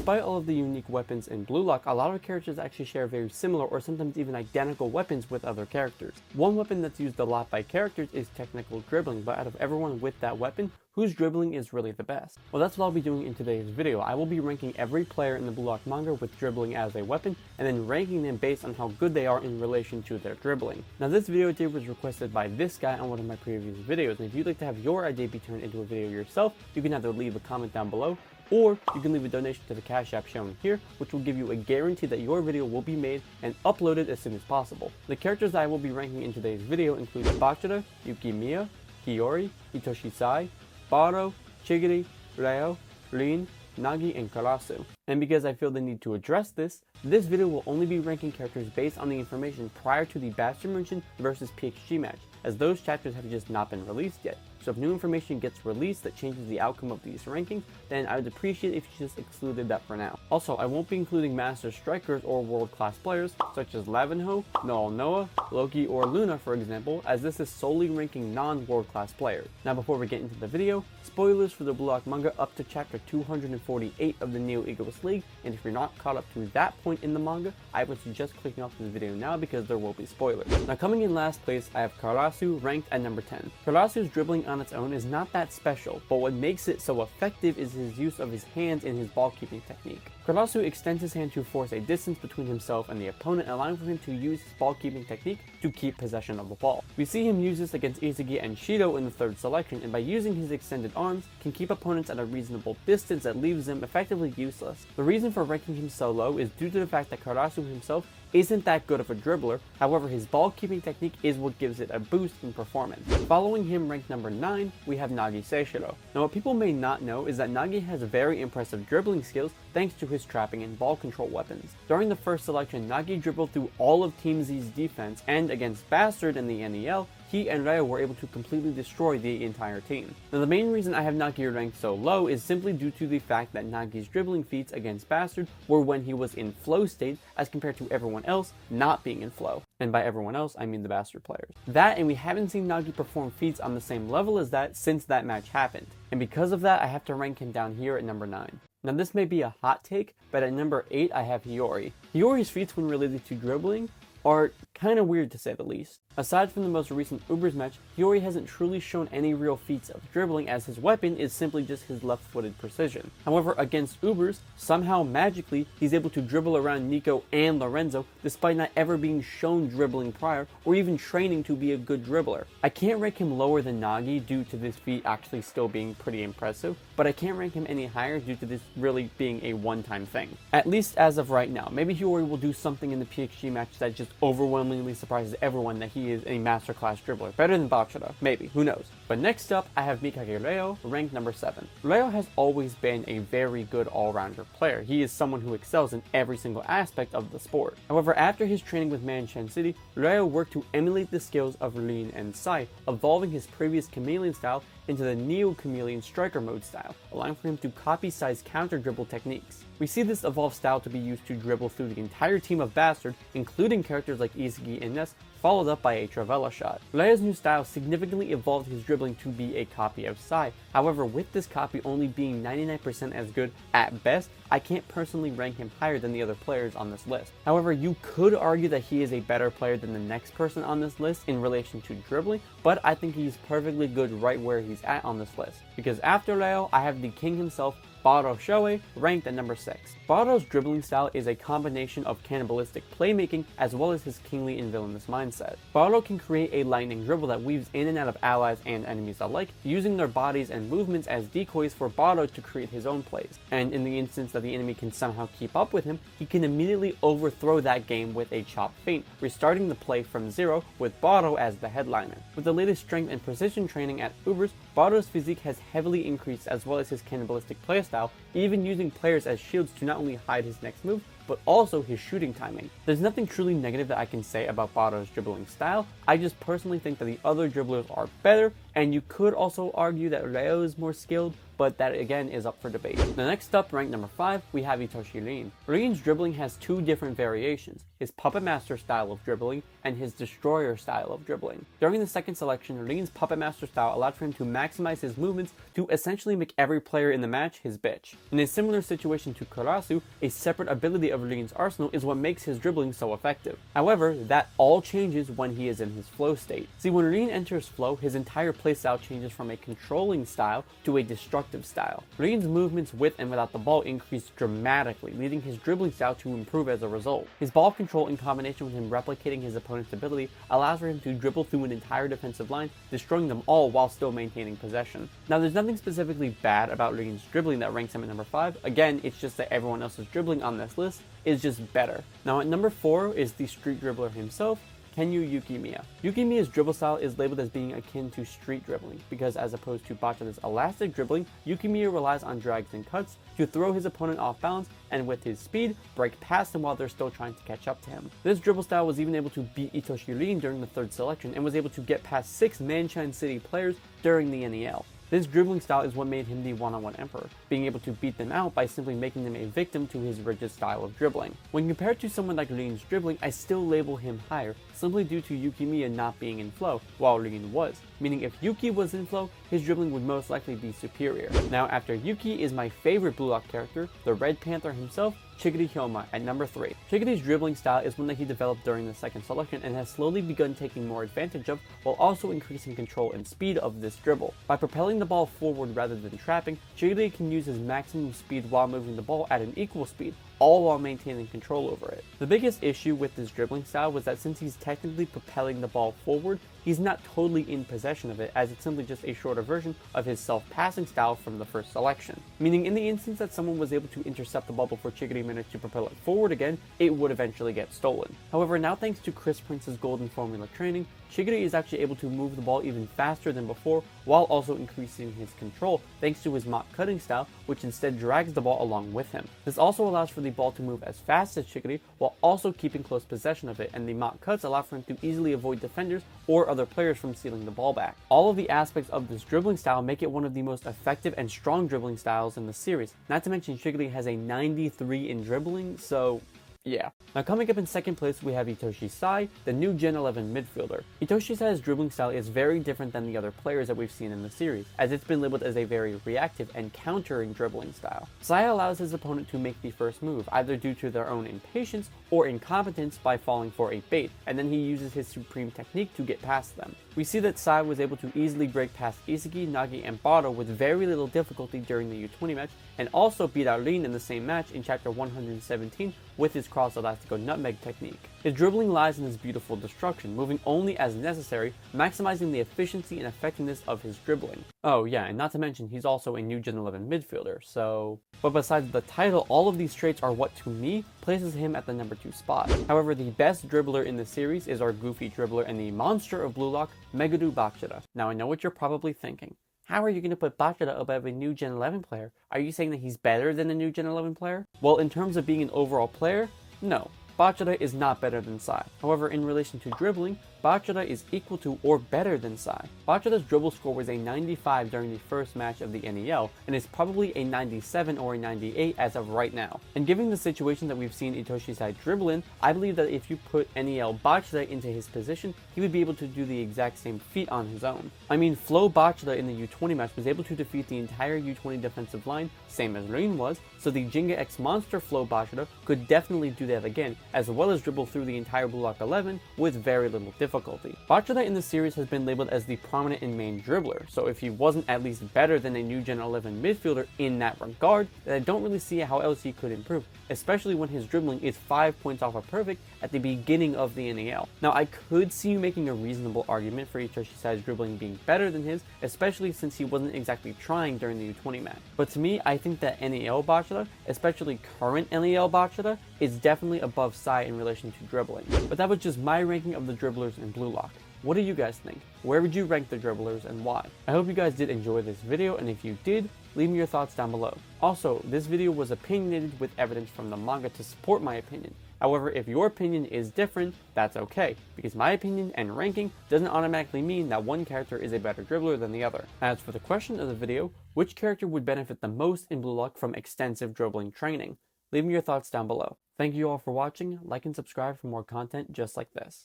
Despite all of the unique weapons in Blue Lock, a lot of characters actually share very similar or sometimes even identical weapons with other characters. One weapon that's used a lot by characters is technical dribbling, but out of everyone with that weapon, whose dribbling is really the best? Well, that's what I'll be doing in today's video. I will be ranking every player in the Blue Lock manga with dribbling as a weapon, and then ranking them based on how good they are in relation to their dribbling. Now, this video idea was requested by this guy on one of my previous videos, and if you'd like to have your idea be turned into a video yourself, you can either leave a comment down below, or you can leave a donation to the Cash App shown here, which will give you a guarantee that your video will be made and uploaded as soon as possible. The characters that I will be ranking in today's video include Bachara, Yukimiya, Hiyori, Itoshi Sai, Burū, Chigiri, Reo, Rin, Nagi, and Karasu. And because I feel the need to address this video will only be ranking characters based on the information prior to the Bastard Merchant versus PXG match, as those chapters have just not been released yet. So if new information gets released that changes the outcome of these rankings, then I would appreciate if you just excluded that for now. Also, I won't be including master strikers or world-class players such as Lavenho, Noel Noah, Loki, or Luna for example, as this is solely ranking non-world-class players. Now before we get into the video, spoilers for the Blue Lock manga up to chapter 248 of the Neo Egoist League, and if you're not caught up to that point in the manga, I would suggest clicking off this video now because there will be spoilers. Now coming in last place, I have Karasu ranked at number 10. Karasu's dribbling on its own is not that special, but what makes it so effective is his use of his hands in his ball keeping technique. Karasu extends his hand to force a distance between himself and the opponent, allowing for him to use his ball keeping technique to keep possession of the ball. We see him use this against Isagi and Shido in the third selection, and by using his extended arms, can keep opponents at a reasonable distance that leaves them effectively useless. The reason for ranking him so low is due to the fact that Karasu himself isn't that good of a dribbler, however his ball keeping technique is what gives it a boost in performance. Following him ranked number 9, we have Nagi Seishiro. Now what people may not know is that Nagi has very impressive dribbling skills thanks to his trapping and ball control weapons. During the first selection, Nagi dribbled through all of Team Z's defense, and against Bastard and the NEL, he and Reo were able to completely destroy the entire team. Now the main reason I have Nagi ranked so low is simply due to the fact that Nagi's dribbling feats against Bastard were when he was in flow state as compared to everyone else not being in flow. And by everyone else, I mean the Bastard players. That, and we haven't seen Nagi perform feats on the same level as that since that match happened. And because of that, I have to rank him down here at number 9. Now this may be a hot take, but at number 8 I have Hiyori. Hiyori's feats when related to dribbling are kinda weird to say the least. Aside from the most recent Ubers match, Hiyori hasn't truly shown any real feats of dribbling, as his weapon is simply just his left-footed precision. However, against Ubers, somehow magically, he's able to dribble around Nico and Lorenzo despite not ever being shown dribbling prior or even training to be a good dribbler. I can't rank him lower than Nagi due to this feat actually still being pretty impressive, but I can't rank him any higher due to this really being a one-time thing. At least as of right now. Maybe Hiyori will do something in the PXG match that just overwhelmingly surprises everyone that he is a masterclass dribbler. Better than Bachara, maybe, who knows. But next up, I have Mikage Reo, ranked number 7. Reo has always been a very good all-rounder player. He is someone who excels in every single aspect of the sport. However, after his training with Manshan City, Reo worked to emulate the skills of Rin and Sai, evolving his previous chameleon style into the Neo-Chameleon Striker mode style, allowing for him to copy Sai's counter-dribble techniques. We see this evolved style to be used to dribble through the entire team of Bastard, including characters like Isagi and Ness, followed up by a Travella shot. Reo's new style significantly evolved his dribbling to be a copy of Sai. However, with this copy only being 99% as good at best, I can't personally rank him higher than the other players on this list. However, you could argue that he is a better player than the next person on this list in relation to dribbling, but I think he's perfectly good right where he's at on this list. Because after Reo, I have the king himself, Burū Rokku, ranked at number 6. Burū's dribbling style is a combination of cannibalistic playmaking as well as his kingly and villainous mindset. Burū can create a lightning dribble that weaves in and out of allies and enemies alike, using their bodies and movements as decoys for Burū to create his own plays. And in the instance that the enemy can somehow keep up with him, he can immediately overthrow that game with a chop feint, restarting the play from zero with Burū as the headliner. With the latest strength and precision training at Ubers, Burū's physique has heavily increased as well as his cannibalistic playstyle, even using players as shields to not only hide his next move, but also his shooting timing. There's nothing truly negative that I can say about Burū's dribbling style. I just personally think that the other dribblers are better, and you could also argue that Reo is more skilled, but that again is up for debate. Now next up, ranked number 5, we have Itoshi Rin. Rin's dribbling has two different variations, his Puppet Master style of dribbling and his Destroyer style of dribbling. During the second selection, Rin's Puppet Master style allowed for him to maximize his movements to essentially make every player in the match his bitch. In a similar situation to Karasu, a separate ability of Rin's arsenal is what makes his dribbling so effective. However, that all changes when he is in his flow state. See, when Rin enters flow, his entire playstyle changes from a controlling style to a destructive style. Rin's movements with and without the ball increase dramatically, leading his dribbling style to improve as a result. His ball control in combination with him replicating his opponent's ability allows for him to dribble through an entire defensive line, destroying them all while still maintaining possession. Now there's nothing specifically bad about Rin's dribbling that ranks him at number 5. Again, it's just that everyone else's dribbling on this list is just better. Now at number 4 is the street dribbler himself, Kenyu Yukimiya. Yukimiya's dribble style is labeled as being akin to street dribbling because as opposed to Bacha's elastic dribbling, Yukimiya relies on drags and cuts to throw his opponent off balance and with his speed, break past them while they're still trying to catch up to him. This dribble style was even able to beat Itoshi Rin during the third selection and was able to get past 6 Manchine City players during the NEL. This dribbling style is what made him the one-on-one emperor, being able to beat them out by simply making them a victim to his rigid style of dribbling. When compared to someone like Rin's dribbling, I still label him higher, simply due to Yukimiya not being in flow, while Rin was, meaning if Yuki was in flow, his dribbling would most likely be superior. Now after Yuki is my favorite Blue Lock character, the Red Panther himself, Chigiri Hyoma at number 3. Chigiri's dribbling style is one that he developed during the second selection and has slowly begun taking more advantage of while also increasing control and speed of this dribble. By propelling the ball forward rather than trapping, Chigiri can use his maximum speed while moving the ball at an equal speed, all while maintaining control over it. The biggest issue with this dribbling style was that since he's technically propelling the ball forward, he's not totally in possession of it, as it's simply just a shorter version of his self-passing style from the first selection. Meaning in the instance that someone was able to intercept the ball before Chigiri managed to propel it forward again, it would eventually get stolen. However, now thanks to Chris Prince's Golden Formula training, Chigiri is actually able to move the ball even faster than before while also increasing his control thanks to his mock cutting style, which instead drags the ball along with him. This also allows for the ball to move as fast as Chigiri while also keeping close possession of it, and the mock cuts allow for him to easily avoid defenders or other players from stealing the ball back. All of the aspects of this dribbling style make it one of the most effective and strong dribbling styles in the series, not to mention Chigiri has a 93 in dribbling, so yeah. Now coming up in second place we have Itoshi Sai, the new Gen 11 midfielder. Itoshi Sai's dribbling style is very different than the other players that we've seen in the series, as it's been labeled as a very reactive and countering dribbling style. Sai allows his opponent to make the first move, either due to their own impatience or incompetence by falling for a bait, and then he uses his supreme technique to get past them. We see that Sai was able to easily break past Isagi, Nagi, and Burū with very little difficulty during the U20 match, and also beat out Rin in the same match in chapter 117 with his cross elastico nutmeg technique. His dribbling lies in his beautiful destruction, moving only as necessary, maximizing the efficiency and effectiveness of his dribbling. Oh yeah, and not to mention he's also a new Gen 11 midfielder, so... But besides the title, all of these traits are what, to me, places him at the number 2 spot. However, the best dribbler in the series is our goofy dribbler and the monster of Blue Lock, Megadoo Bacha. Now I know what you're probably thinking. How are you going to put Bacha above a new Gen 11 player? Are you saying that he's better than a new Gen 11 player? Well, in terms of being an overall player, no. Bacha is not better than Sai. However, in relation to dribbling, Bacha is equal to or better than Sai. Bacha's dribble score was a 95 during the first match of the NEL, and is probably a 97 or a 98 as of right now. And given the situation that we've seen Itoshi Sai dribble in, I believe that if you put NEL Bacha into his position, he would be able to do the exact same feat on his own. I mean, Flow Bacha in the U20 match was able to defeat the entire U20 defensive line, same as Rin was, so the Jenga X Monster Flow Bacha could definitely do that again, as well as dribble through the entire Blue Lock 11 with very little difficulty. Bacha in the series has been labeled as the prominent and main dribbler, so if he wasn't at least better than a new Gen 11 midfielder in that regard, then I don't really see how else he could improve, especially when his dribbling is 5 points off of perfect at the beginning of the NEL. Now I could see you making a reasonable argument for Itoshi Sai's dribbling being better than his, especially since he wasn't exactly trying during the U20 match. But to me, I think that NEL Bacha, especially current NEL Bacha, is definitely above Sai in relation to dribbling. But that was just my ranking of the dribblers in Blue Lock. What do you guys think? Where would you rank the dribblers and why? I hope you guys did enjoy this video, and if you did, leave me your thoughts down below. Also, this video was opinionated with evidence from the manga to support my opinion. However, if your opinion is different, that's okay, because my opinion and ranking doesn't automatically mean that one character is a better dribbler than the other. As for the question of the video, which character would benefit the most in Blue Lock from extensive dribbling training? Leave me your thoughts down below. Thank you all for watching, like and subscribe for more content just like this.